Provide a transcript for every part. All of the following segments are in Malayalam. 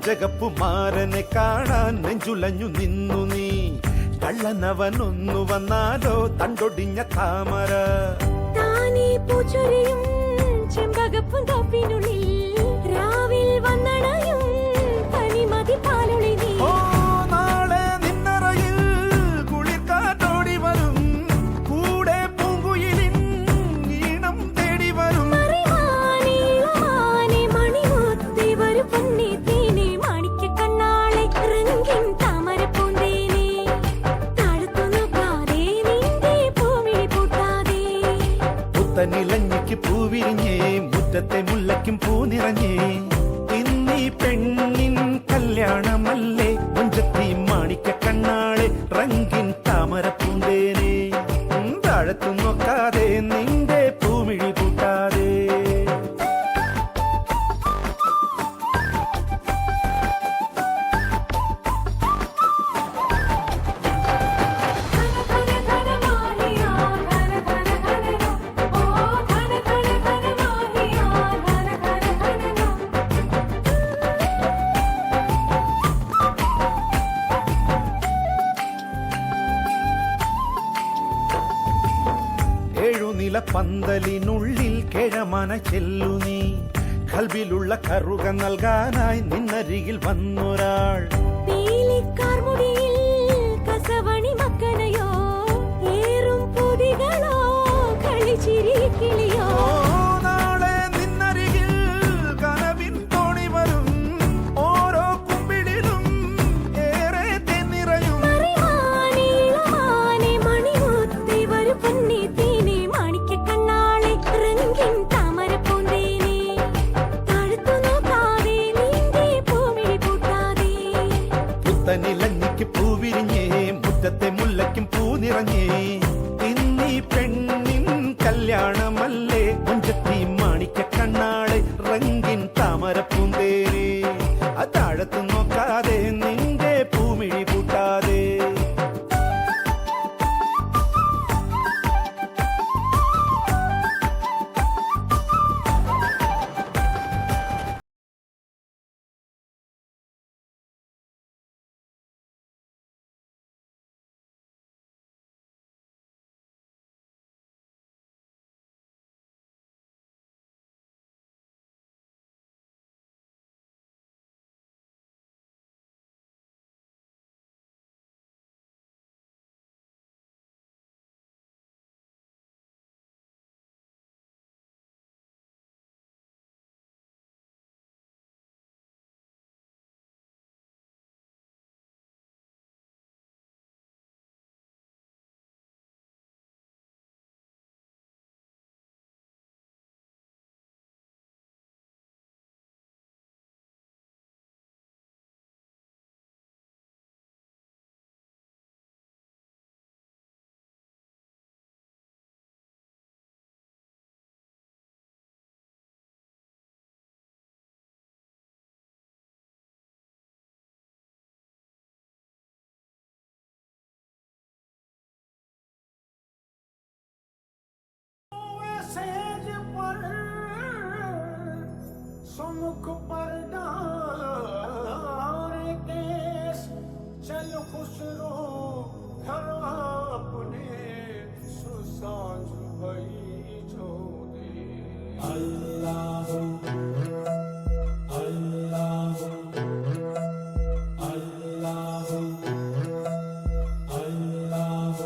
പഞ്ചകപ്പുമാരനെ കാണാൻ നെഞ്ചുലഞ്ഞു നിന്നു നീ. കള്ളനവനൊന്നു വന്നാലോ തണ്ടൊടിഞ്ഞ താമര. താനേ പൂച്ചൊരിയും ചെമ്പകപ്പും തോപ്പിനുള്ളിൽ രാവിൽ വന്നണയും തനിമതി പാലൊളി നീ. നാളെ നിന്നറയിൽ കുളിർക്കാറ്റോടി വരും. കൂടെ പൂങ്കുയിലിൻ ഈണം തേടി വരും. മണിമുത്തി വരും പൊന്നി തേനെ മാണിക്ക കണ്ണാളെ റംഗിൻ താമര പൂന്തേനെ. താഴത്തു നോക്കാതെ നിന്റെ പൂമിഴി പൂട്ടാതെ. പുത്തനിലഞ്ഞിക്ക് പൂവിരിഞ്ഞേ മുറ്റത്തെ മുല്ലയ്ക്കും പൂ നിറഞ്ഞേ. ഇന്നീ പെണ്ണിൻ കല്യാണമല്ലേ മുഞ്ചത്തി മാണിക്ക കണ്ണാളെ റംഗിൻ താമര പൂന്തേനെ. താഴത്തു നോക്കാതെ നിന്റെ പൂമിഴി പൂട്ടാതെ. ഏഴുനില പന്തലിനുള്ളിൽ കേഴമന ചെല്ലു നീ. കൽബിലുള്ള കറുക നൽകാനായി നിന്നരികിൽ വന്നൊരാൾ. പീലിക്കാർമുടിയിൽ കസവണി മക്കനയോ ഏറും പൊതികളോ കളിച്ചിരി കിളിയോ. നാളെ നിന്നരികിൽ കനവിൻ തോണി വരും. ഓരോ കുമ്പിടിലും ഏറെ തെന്നിറയും. മണിമുത്തി വരും പൊന്നി തേനെ മാണിക്ക കണ്ണാളെ റംഗിൻ താമര പൂന്തേനെ. താഴത്തു നോക്കാതെ നിന്റെ പൂമിഴി പൂട്ടാതെ. പുത്തനിലഞ്ഞിക്ക് പൂവിരിഞ്ഞേ മുറ്റത്തെ മുല്ലയ്ക്കും പൂ നിറഞ്ഞേ. ഇന്നീ പെണ്ണിൻ കല്യാണമല്ലേ മുഞ്ചത്തി മാണിക്ക കണ്ണാളെ റംഗിൻ താമര പൂന്തേനെ. താഴത്ത് നോക്കാതെ നിന്റെ പൂമിഴി പൂട്ടാതെ. मुख पर डारे केस चल खुसरो घर अपने सुसांझ भई जो दे अल्लाह अल्लाह अल्लाह अल्लाह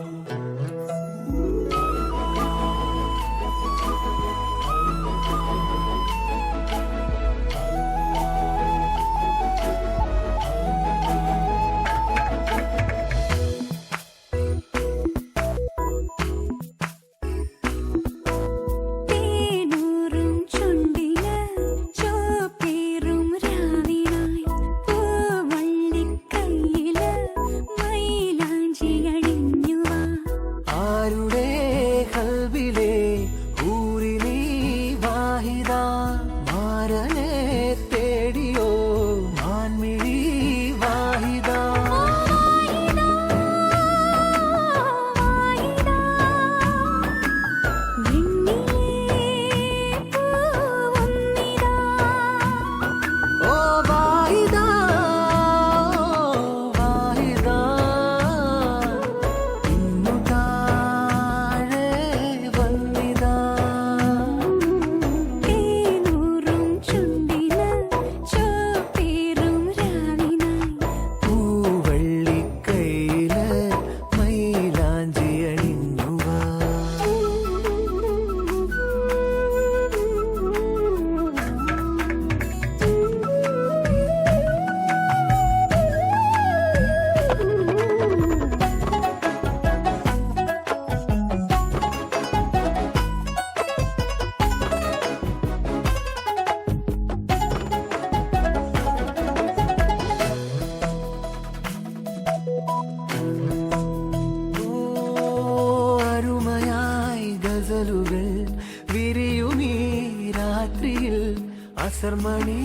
അസർമണി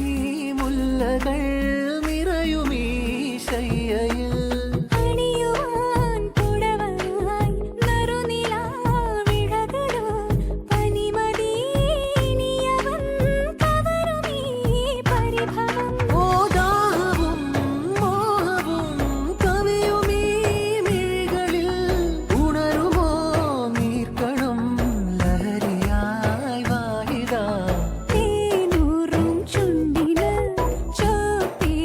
മുല്ലകൾ നിറയുമീ ശയ്യയിൽ അണിയുവാൻ പുടവയായി നറുനിലാവിഴകളോ പനിമദീനിയവൻ കവരുമീ പരിഭവം. ഓദാഹവും മോഹവും കവിയുമീ മിഴികളിൽ ഉണരുമോ നീർക്കണം ലഹരിയായി വാഹിദ തേനൂറും ചുണ്ടിന് ചോപ്പിൽ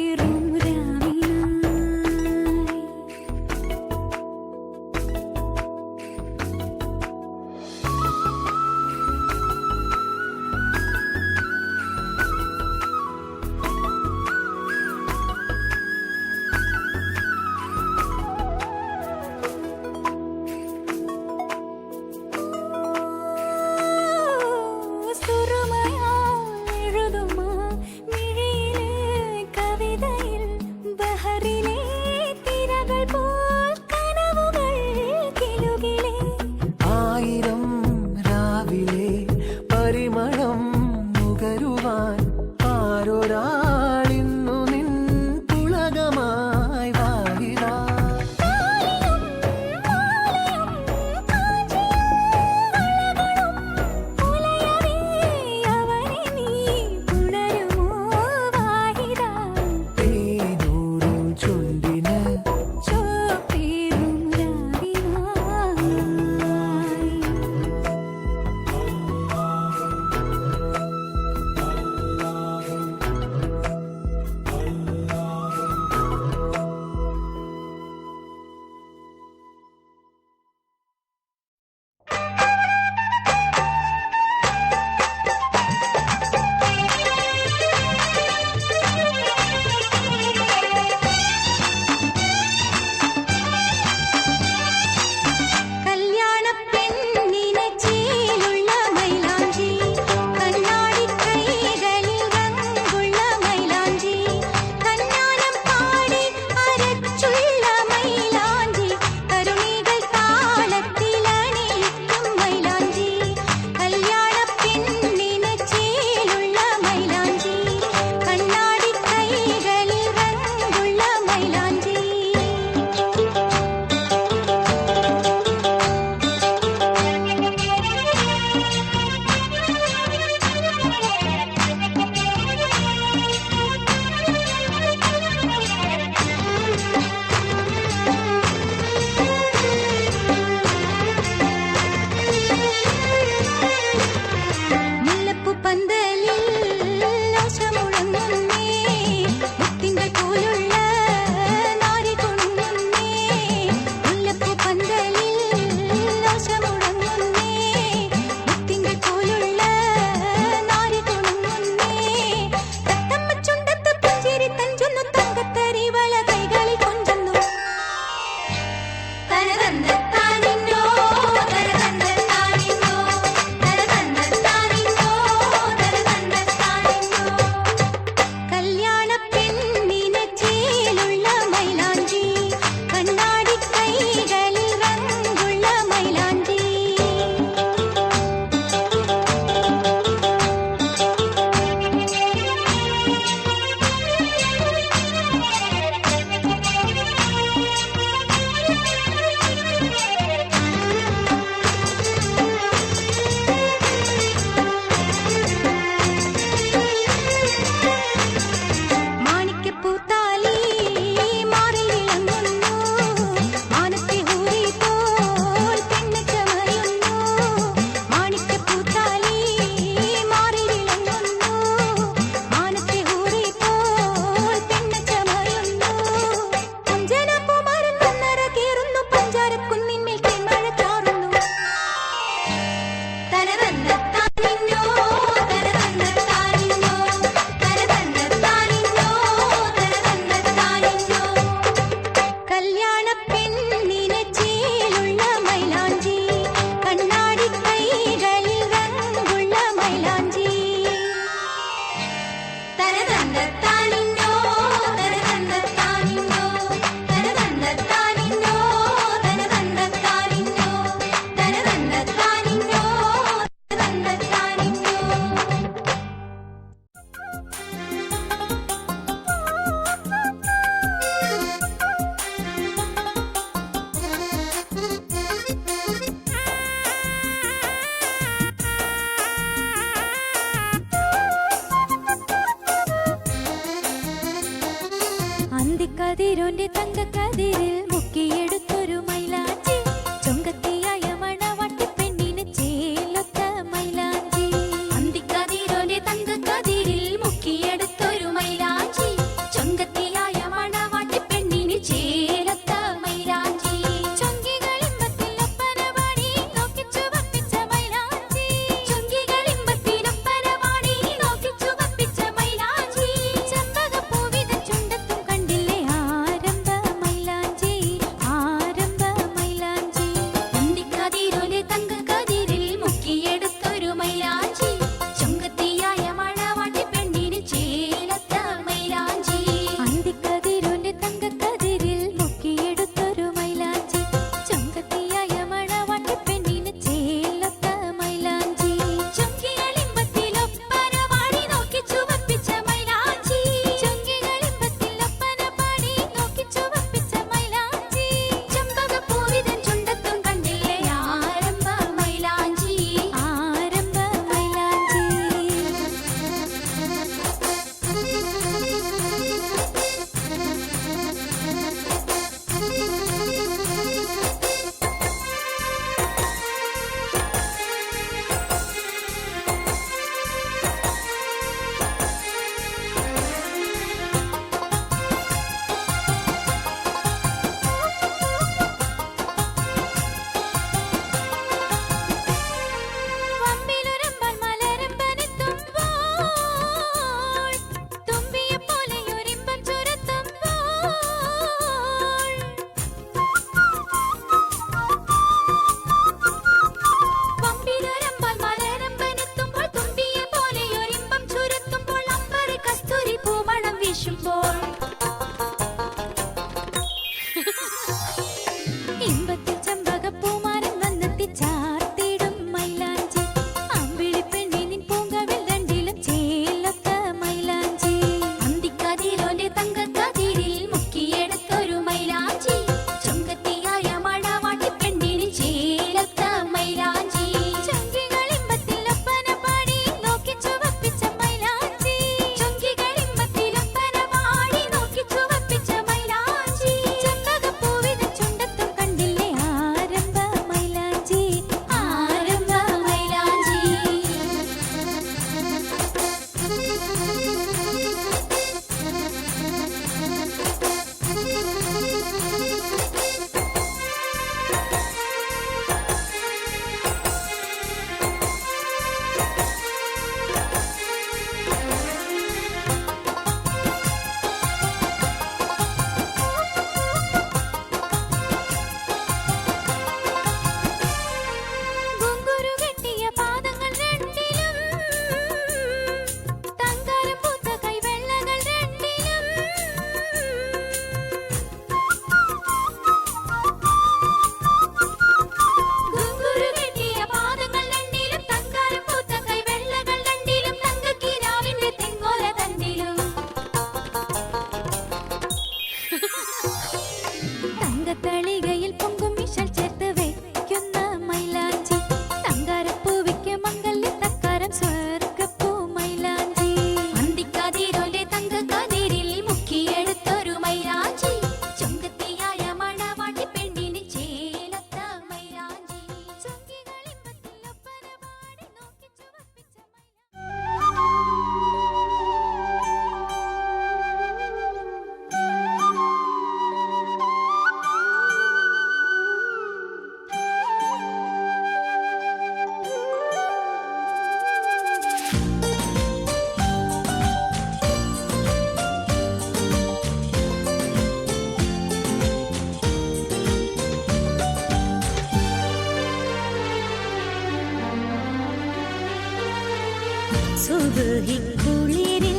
സുബ്ഹിക്കുളിരിൽ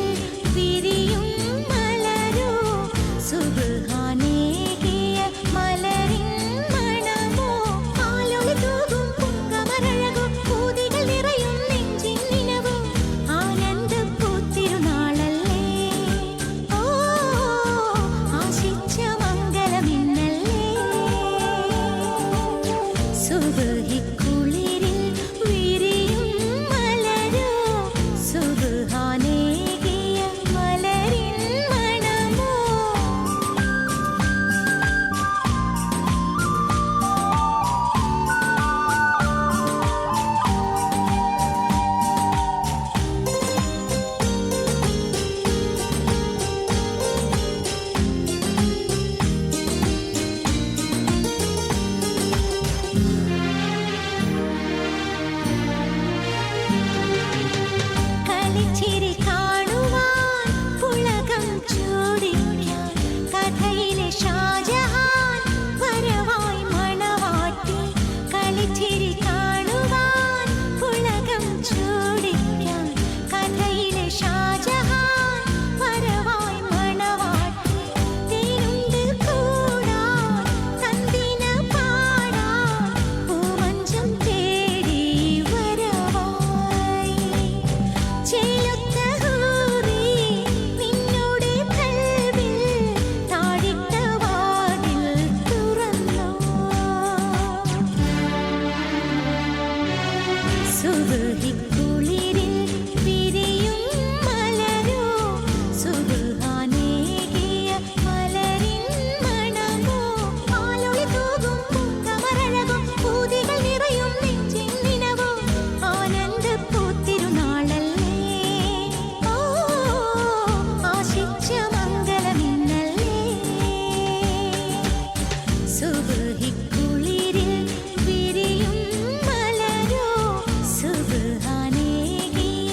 വിരിയും മലരോ സുബ്ഹാനേകിയ മലരിൻ മണമോ ആലൊളി തൂകും പൂങ്കമരഴകോ പൂതികൾ നിറയും നെഞ്ചിൻ നിനവോ ആനന്ദപ്പൂത്തിരുനാളല്ലേ ഓ ആശിച്ച മംഗളമിന്നല്ലേ സുബ്ഹിക്കുളിരിൽ വിരിയും മലരോ സുബ്ഹാനേകിയ മലരിൻ മണമോ കളിച്ചിരി കാണുവാൻ പുളകം ചൂടിക്കാൻ കഥയിലെ ഷാജഹാൻ വരവായി മണവാട്ടി കളിച്ചിരി കാണുവാൻ പുളകം ചൂടിക്കാൻ കഥയിലെ ഷാജഹാൻ വരവായി മണവാട്ടി തേനുണ്ട് കൂടാൻ തന്തിന പാടാൻ പൂമഞ്ചം തേടി വരവായി ചേലൊത്ത ഹൂറി നിന്നോട് കൽവിൽ താഴിട്ട വാതിൽ തുറന്നോ സുബ്ഹിക്കുളിരിൽ വിരിയും മലരോ സുബ്ഹാനേകിയ മലരിൻ മണമോ ആലൊളി തൂകും പൂങ്കമരഴകോ പൂതികൾ നിറയും നെഞ്ചിൻ നിനവോ ആനന്ദപ്പൂത്തിരുനാളല്ലേ ഓ ആശിച്ച മംഗളമിന്നല്ലേ സുബ്ഹിക്കുളിരിൽ വിരിയും മലരോ സുബ്ഹാനേകിയ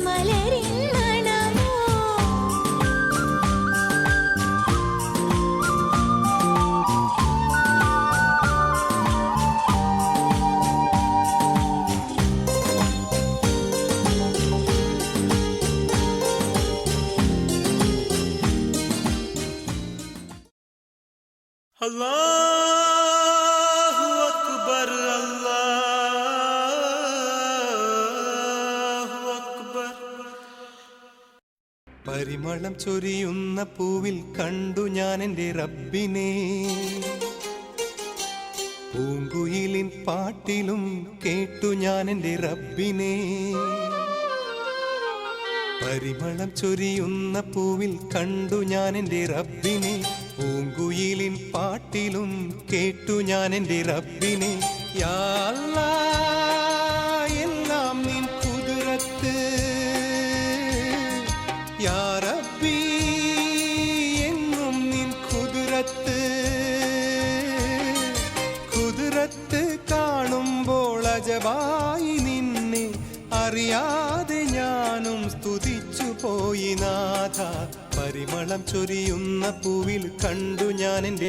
മലരിൻ മണമോ അല്ലാഹു അക്ബർ അല്ലാഹു അക്ബർ. പരിമളം ചൊരിയുന്ന പൂവിൽ കണ്ടു ഞാൻ എൻ്റെ റബ്ബിനെ, പൂങ്കുയിലിൻ പാട്ടിലും കേട്ടു ഞാൻ എൻ്റെ റബ്ബിനെ. പരിമളം ചൊരിയുന്ന പൂവിൽ കണ്ടു ഞാൻ എൻ്റെ റബ്ബിനെ, പൂങ്കുയിലിൻ പാട്ടിലും കേട്ടു ഞാൻ എൻ്റെ റബ്ബിനെ. യാ അല്ലാഹ് എല്ലാം നിൻ കുദ്റത്ത്, യാ റബ്ബി എങ്ങും നിൻ കുദ്റത്ത്. കുദ്റത്ത് കാണുമ്പോൾ അജബായി നിന്നെ അറിയാതെ ഞാനും സ്തുതിച്ചു പോയി നാഥ. പരിമളം ചൊരിയുന്ന പൂവിൽ കണ്ടു ഞാൻ എൻ്റെ